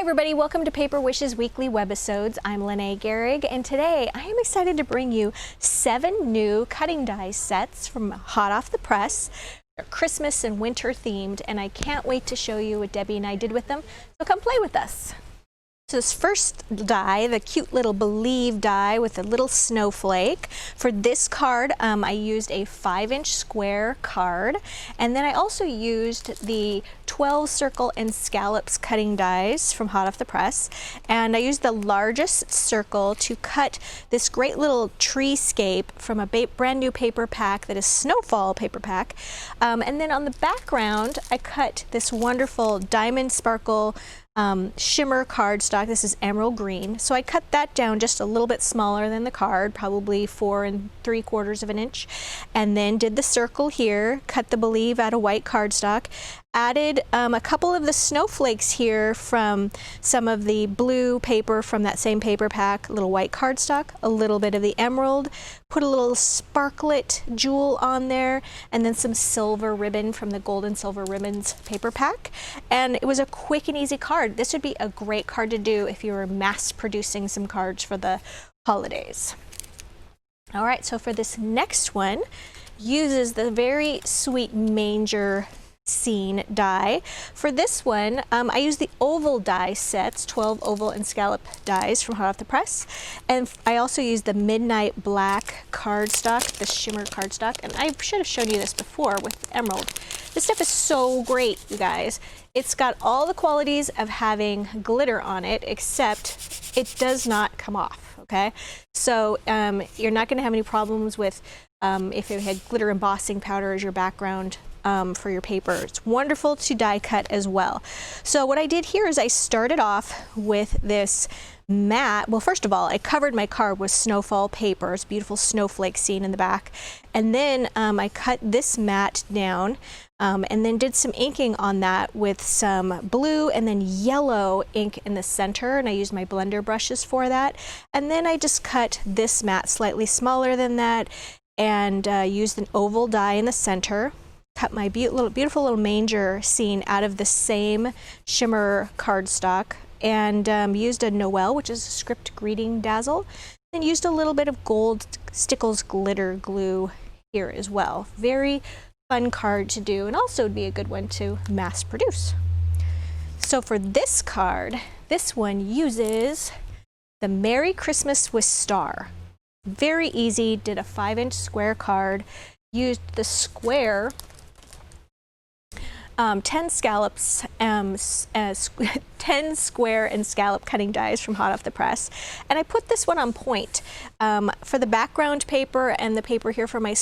everybody, welcome to Paper Wishes Weekly Webisodes. I'm Lene Gehrig, and today I am excited to bring you 7 new cutting die sets from hot off the press. They're Christmas and winter themed, and I can't wait to show you what Debbie and I did with them, so come play with us. So this first die, the cute little Believe die with a little snowflake. For this card, I used a 5-inch square card, and then I also used the 12 circle and scallops cutting dies from hot off the press, and I used the largest circle to cut this great little treescape from a brand new paper pack that is Snowfall paper pack. And then on the background, I cut this wonderful diamond sparkle shimmer cardstock. This is emerald green, so I cut that down just a little bit smaller than the card, probably 4 3/4 of an inch, and then did the circle here, cut the Believe out of white cardstock, added a couple of the snowflakes here from some of the blue paper from that same paper pack, a little white cardstock, a little bit of the emerald, put a little sparklet jewel on there, and then some silver ribbon from the gold and silver ribbons paper pack. And it was a quick and easy card. This would be a great card to do if you were mass producing some cards for the holidays. All right, so for this next one, uses the very sweet Manger scene die. For this one, I used the oval die sets, 12 oval and scallop dies from hot off the press, and I also used the midnight black cardstock, the shimmer cardstock, and I should have shown you this before with emerald. This stuff is so great, you guys. It's got all the qualities of having glitter on it, except it does not come off, okay? So you're not going to have any problems with if you had glitter embossing powder as your background for your paper. It's wonderful to die cut as well. So what I did here is I started off with this mat. Well, first of all, I covered my card with Snowfall paper. It's a beautiful snowflake scene in the back. And then I cut this mat down and then did some inking on that with some blue and then yellow ink in the center, and I used my blender brushes for that. And then I just cut this mat slightly smaller than that and used an oval die in the center. Cut my beautiful little Manger scene out of the same shimmer cardstock, and used a Noel, which is a script greeting dazzle, and used a little bit of gold Stickles glitter glue here as well. Very fun card to do, and also would be a good one to mass produce. So for this card, this one uses the Merry Christmas with Star. Very easy, did a 5-inch square card, used the square 10 scallops, 10 square and scallop cutting dies from hot off the press, and I put this one on point. For the background paper and the paper here for my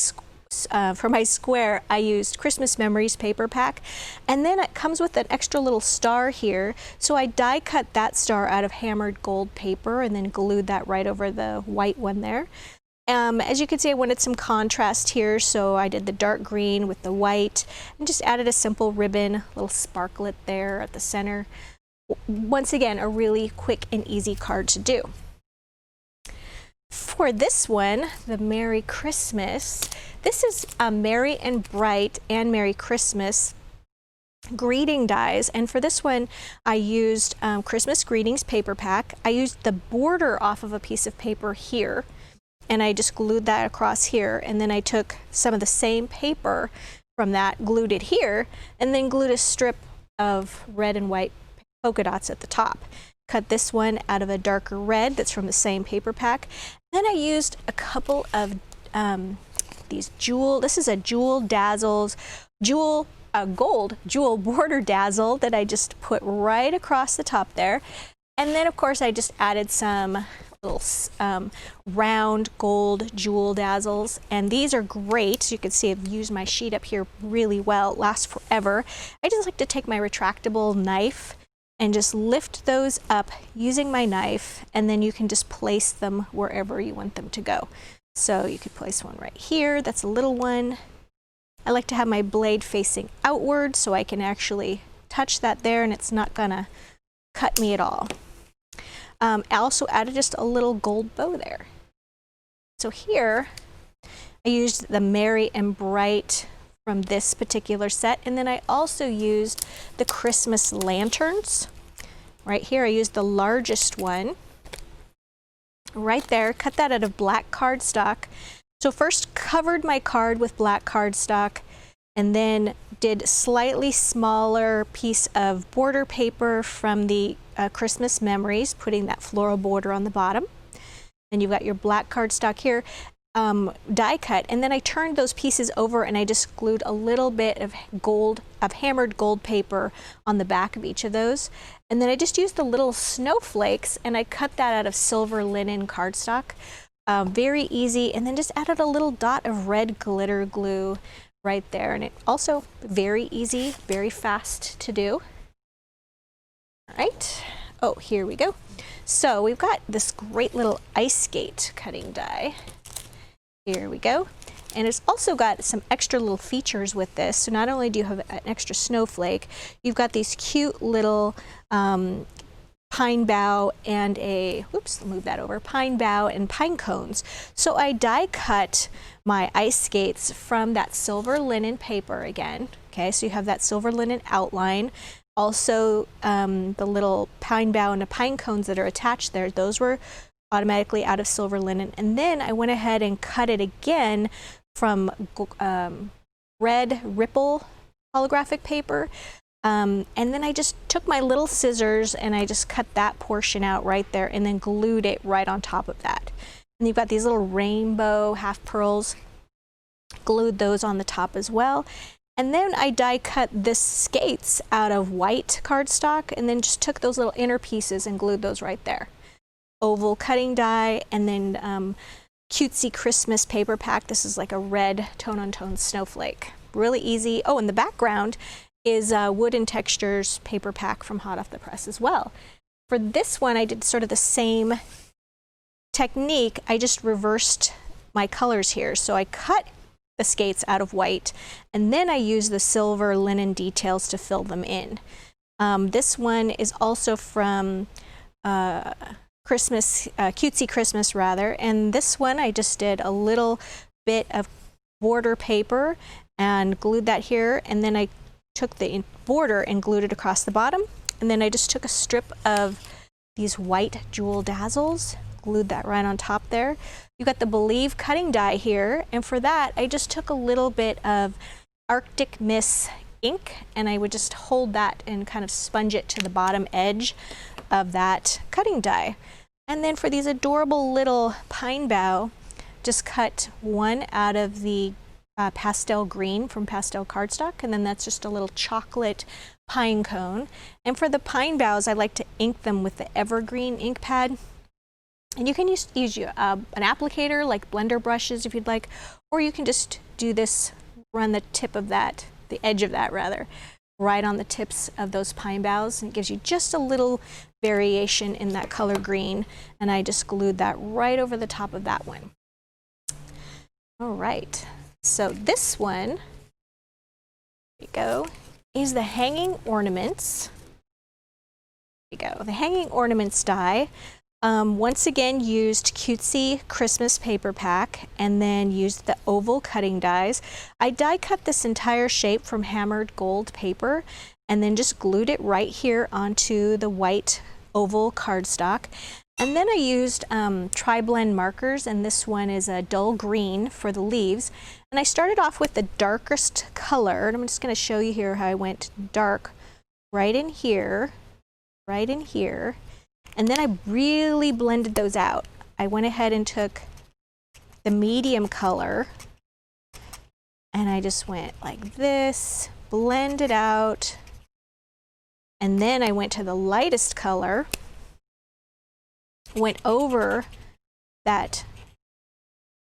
square, I used Christmas Memories paper pack, and then it comes with an extra little star here, so I die cut that star out of hammered gold paper and then glued that right over the white one there. As you can see, I wanted some contrast here, so I did the dark green with the white and just added a simple ribbon, little sparklet there at the center. Once again, a really quick and easy card to do. For this one, the Merry Christmas, this is a Merry and Bright and Merry Christmas greeting dies, and for this one I used Christmas Greetings paper pack. I used the border off of a piece of paper here, and I just glued that across here, and then I took some of the same paper from that, glued it here, and then glued a strip of red and white polka dots at the top. Cut this one out of a darker red that's from the same paper pack. Then I used a couple of these this is a Jewel Dazzles, gold Jewel border dazzle that I just put right across the top there. And then of course I just added some little round gold jewel dazzles, and these are great. You can see I've used my sheet up here really well. It lasts forever. I just like to take my retractable knife and just lift those up using my knife, and then you can just place them wherever you want them to go. So you could place one right here. That's a little one. I like to have my blade facing outward so I can actually touch that there and it's not gonna cut me at all. I also added just a little gold bow there. So here I used the Merry and Bright from this particular set, and then I also used the Christmas lanterns right here. I used the largest one right there, cut that out of black cardstock. So first covered my card with black cardstock and then did slightly smaller piece of border paper from the Christmas memories, putting that floral border on the bottom. And you've got your black cardstock here, die cut, and then I turned those pieces over and I just glued a little bit of hammered gold paper on the back of each of those. And then I just used the little snowflakes and I cut that out of silver linen cardstock. Very easy, and then just added a little dot of red glitter glue right there, and it also very easy, very fast to do. All right, oh, here we go. So we've got this great little ice skate cutting die. Here we go. And it's also got some extra little features with this. So not only do you have an extra snowflake, you've got these cute little pine bough and pine bough and pine cones. So I die cut my ice skates from that silver linen paper again. Okay, so you have that silver linen outline. Also, the little pine bough and the pine cones that are attached there, those were automatically out of silver linen. And then I went ahead and cut it again from red ripple holographic paper. And then I just took my little scissors and I just cut that portion out right there and then glued it right on top of that. And you've got these little rainbow half pearls, glued those on the top as well. And then I die cut the skates out of white cardstock and then just took those little inner pieces and glued those right there. Oval cutting die, and then cutesy Christmas paper pack. This is like a red tone-on-tone snowflake. Really easy. Oh, and the background is Wooden Textures paper pack from hot off the press as well. For this one, I did sort of the same technique. I just reversed my colors here. So I cut the skates out of white, and then I used the silver linen details to fill them in. This one is also from Cutesy Christmas rather, and this one I just did a little bit of border paper and glued that here, and then I took the border and glued it across the bottom, and then I just took a strip of these white jewel dazzles, glued that right on top there. You got the Believe cutting die here, and for that I just took a little bit of Arctic Mist ink and I would just hold that and kind of sponge it to the bottom edge of that cutting die. And then for these adorable little pine bough, just cut one out of the pastel green from pastel cardstock, and then that's just a little chocolate pine cone. And for the pine boughs, I like to ink them with the evergreen ink pad. And you can use an applicator like blender brushes if you'd like, or you can just do this, run the tip of that, the edge of that rather, right on the tips of those pine boughs, and it gives you just a little variation in that color green, and I just glued that right over the top of that one. All right, so this one, here we go, is the Hanging Ornaments. Here we go, the Hanging Ornaments die. Once again used cutesy Christmas paper pack and then used the oval cutting dies. I die cut this entire shape from hammered gold paper and then just glued it right here onto the white oval cardstock. And then I used tri-blend markers, and this one is a dull green for the leaves. And I started off with the darkest color, and I'm just going to show you here how I went dark right in here, right in here. And then I really blended those out. I went ahead and took the medium color and I just went like this, blended out. And then I went to the lightest color, went over that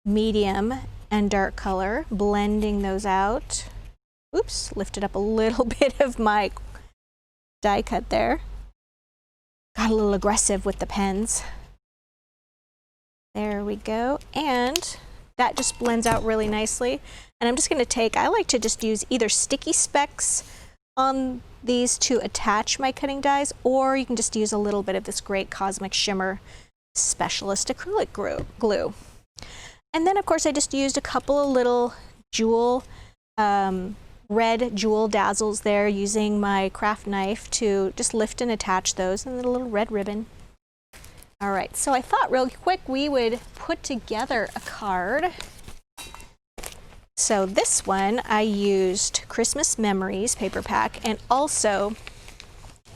medium and dark color, blending those out. Oops, lifted up a little bit of my die cut there. Got a little aggressive with the pens. There we go. And that just blends out really nicely. And I'm just going to take, I like to just use either sticky specks on these to attach my cutting dies, or you can just use a little bit of this great Cosmic Shimmer Specialist acrylic glue. And then of course I just used a couple of little jewel red jewel dazzles there, using my craft knife to just lift and attach those, and then a little red ribbon. All right, so I thought real quick we would put together a card. So this one I used Christmas Memories paper pack and also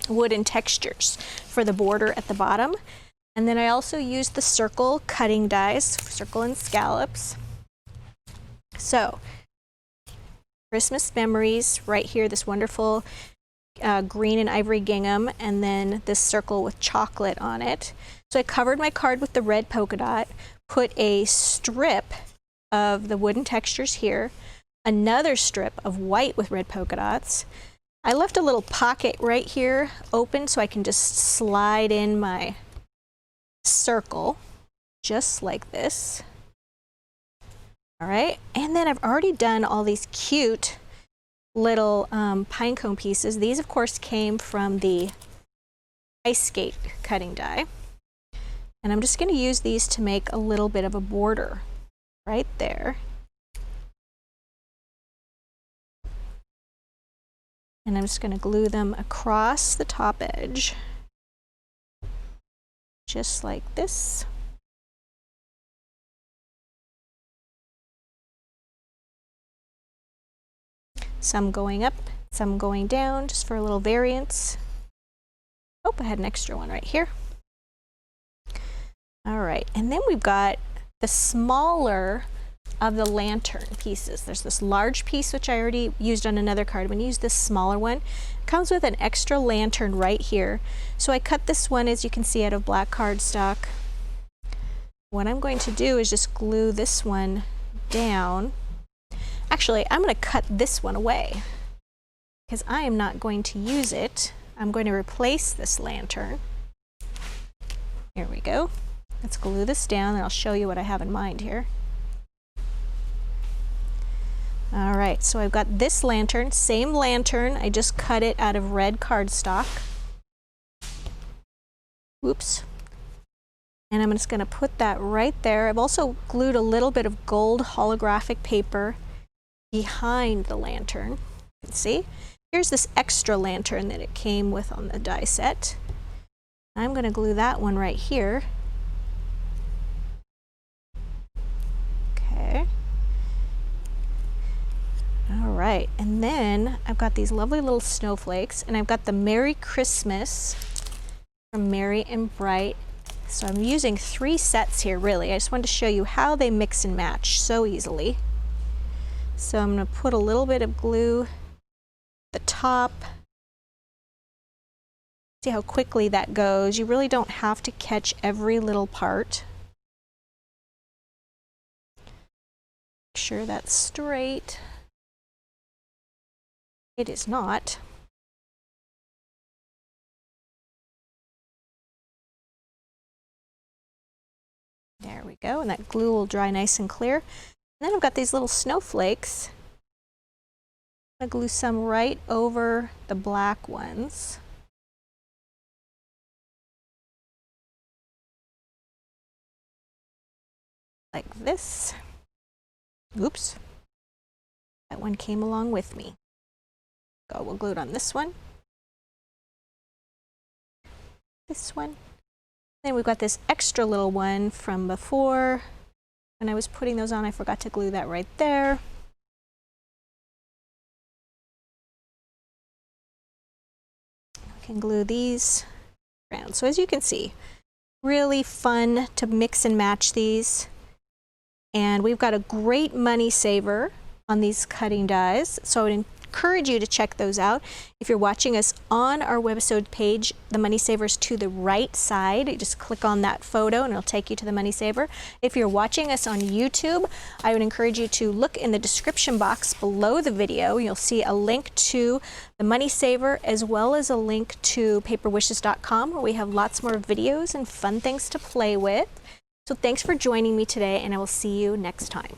wooden textures for the border at the bottom. And then I also used the circle cutting dies, circle and scallops. So Christmas Memories right here, this wonderful green and ivory gingham, and then this circle with chocolate on it. So I covered my card with the red polka dot, put a strip of the wooden textures here, another strip of white with red polka dots. I left a little pocket right here open so I can just slide in my circle, just like this. All right, and then I've already done all these cute little pine cone pieces. These, of course, came from the ice skate cutting die. And I'm just going to use these to make a little bit of a border right there. And I'm just going to glue them across the top edge, just like this. Some going up, some going down, just for a little variance. Oh, I had an extra one right here. All right, and then we've got the smaller of the lantern pieces. There's this large piece which I already used on another card. I'm going to use this smaller one. It comes with an extra lantern right here. So I cut this one, as you can see, out of black cardstock. What I'm going to do is just glue this one down. Actually, I'm going to cut this one away because I am not going to use it. I'm going to replace this lantern. Here we go. Let's glue this down and I'll show you what I have in mind here. All right, so I've got this lantern, same lantern, I just cut it out of red cardstock. Oops. And I'm just going to put that right there. I've also glued a little bit of gold holographic paper behind the lantern. You can see. Here's this extra lantern that it came with on the die set. I'm going to glue that one right here. Okay. All right, and then I've got these lovely little snowflakes, and I've got the Merry Christmas from Merry and Bright. So I'm using 3 sets here, really. I just wanted to show you how they mix and match so easily. So I'm going to put a little bit of glue at the top. See how quickly that goes. You really don't have to catch every little part. Make sure that's straight. It is not. There we go, and that glue will dry nice and clear. And then I've got these little snowflakes. I'm going to glue some right over the black ones. Like this. Oops. That one came along with me. Go, we'll glue it on this one. This one. Then we've got this extra little one from before. When I was putting those on, I forgot to glue that right there. I can glue these around. So as you can see, really fun to mix and match these. And we've got a great money saver on these cutting dies. So I would encourage you to check those out. If you're watching us on our Webisode page, the money saver is to the right side. You just click on that photo and it'll take you to the money saver. If you're watching us on YouTube, I would encourage you to look in the description box below the video. You'll see a link to the money saver as well as a link to paperwishes.com, where we have lots more videos and fun things to play with. So thanks for joining me today, and I will see you next time.